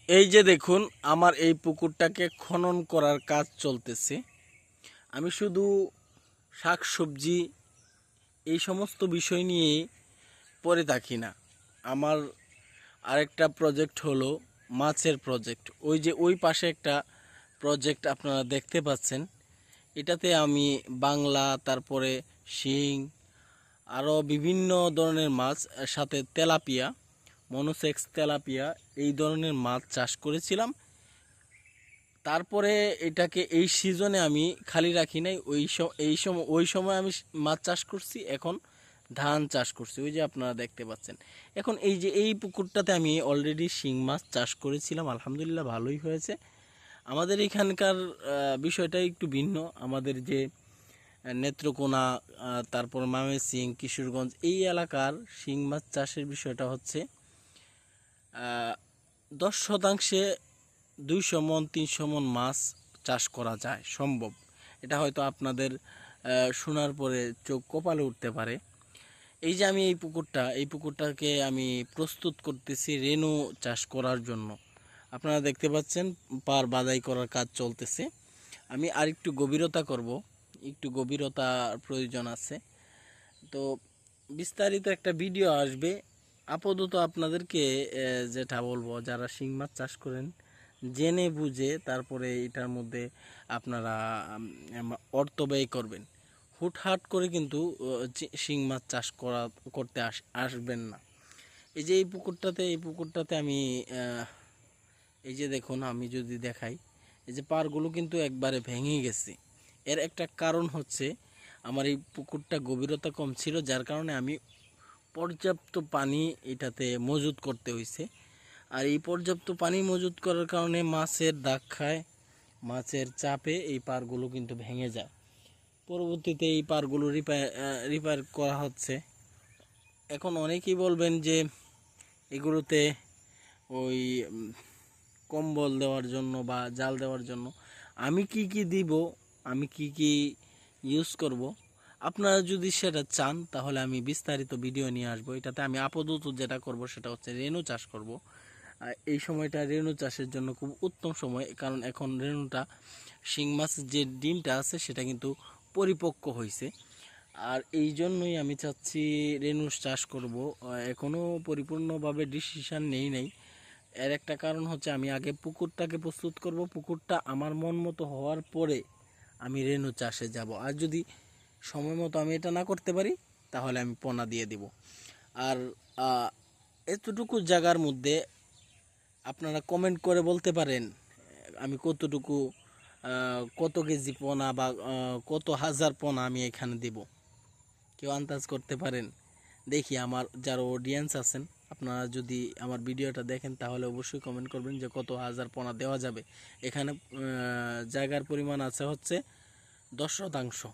এই যে দেখুন, আমার এই পুকুরটাকে খনন করার কাজ চলতেছে। আমি শুধু শাকসবজি এই সমস্ত বিষয় নিয়ে পড়ে থাকি না। আমার আরেকটা প্রজেক্ট হলো মাছের প্রজেক্ট। ওই যে ওই পাশে একটা প্রজেক্ট আপনারা দেখতে পাচ্ছেন, এটাতে আমি বাংলা, তারপরে শিং, আরও বিভিন্ন ধরনের মাছ, সাথে তেলাপিয়া, মনোসেক্স তেলাপিয়া, এই ধরনের মাছ চাষ করেছিলাম। তারপরে এটাকে এই সিজনে আমি খালি রাখি নাই। ওই সময় আমি মাছ চাষ করছি, এখন ধান চাষ করছি, ওই যে আপনারা দেখতে পাচ্ছেন। এখন এই যে এই পুকুরটাতে আমি অলরেডি শিং মাছ চাষ করেছিলাম, আলহামদুলিল্লাহ ভালোই হয়েছে। আমাদের এখানকার বিষয়টা একটু ভিন্ন। আমাদের যে নেত্রকোনা, তারপর ময়মনসিংহ, কিশোরগঞ্জ, এই এলাকার শিং মাছ চাষের বিষয়টা হচ্ছে 10% 200 মন 300 মন মাছ চাষ করা যায়, সম্ভব। এটা হয়তো আপনাদের শোনার পরে চোখ কপালে উঠতে পারে। এই যে আমি এই পুকুরটাকে আমি প্রস্তুত করতেছি রেনু চাষ করার জন্য। আপনারা দেখতে পাচ্ছেন পার বাদাই করার কাজ চলতেছে। আমি আর একটু গভীরতা করব, একটু গভীরতার প্রয়োজন আছে। তো বিস্তারিত একটা ভিডিও আসবে। আপাতত আপনাদেরকে যেটা বলবো, যারা শিং মাছ চাষ করেন জেনে বুঝে তারপরে এটার মধ্যে আপনারা অর্থ ব্যয় করবেন। হুটহাট করে কিন্তু শিং মাছ চাষ করতে আসবেন না। এই যে এই পুকুরটাতে আমি এই যে দেখুন, আমি যদি দেখাই, এই যে পাড়গুলো কিন্তু একবারে ভেঙে গেছে। এর একটা কারণ হচ্ছে আমার এই পুকুরটা গভীরতা কম ছিল, যার কারণে আমি পর্যাপ্ত পানি এটাতে মজুত করতে হয়েছে। আর এই পর্যাপ্ত পানি মজুত করার কারণে মাছের দাগ খায়, মাছের চাপে এই পাড়গুলো কিন্তু ভেঙে যায়। পরবর্তীতে এই পাড়গুলো রিপেয়ার করা হচ্ছে। এখন অনেকেই বলবেন যে এগুলোতে ওই কম্বল দেওয়ার জন্য বা জাল দেওয়ার জন্য আমি কি কি দিব, আমি কি কি ইউজ করব, আপনারা যদি সেটা চান তাহলে আমি বিস্তারিত ভিডিও নিয়ে আসবো। এটাতে আমি আপাতত যেটা করব সেটা হচ্ছে রেনু চাষ করব। এই সময়টা রেনু চাষের জন্য খুব উত্তম সময়, কারণ এখন রেনুটা, শিং মাছের যে ডিমটা আছে সেটা কিন্তু পরিপক্ক হয়েছে। আর এই জন্যই আমি চাচ্ছি রেনু চাষ করব। এখনও পরিপূর্ণভাবে ডিসিশান নেই নাই। এর একটা কারণ হচ্ছে আমি আগে পুকুরটাকে প্রস্তুত করব, পুকুরটা আমার মন মতো হওয়ার পরে আমি রেনু চাষে যাব। আর যদি সময় মতো আমি এটা না করতে পারি তাহলে আমি পোনা দিয়ে দিব। আর এতটুকু জায়গার মধ্যে আপনারা কমেন্ট করে বলতে পারেন আমি কতটুকু, কত কেজি পোনা বা কত হাজার পোনা আমি এখানে দেব। কেউ আন্দাজ করতে পারেন? দেখি আমার যারা অডিয়েন্স আছেন, আপনারা যদি আমার ভিডিওটা দেখেন তাহলে অবশ্যই কমেন্ট করবেন যে কত হাজার পোনা দেওয়া যাবে। এখানে জায়গার পরিমাণ আছে হচ্ছে 10%।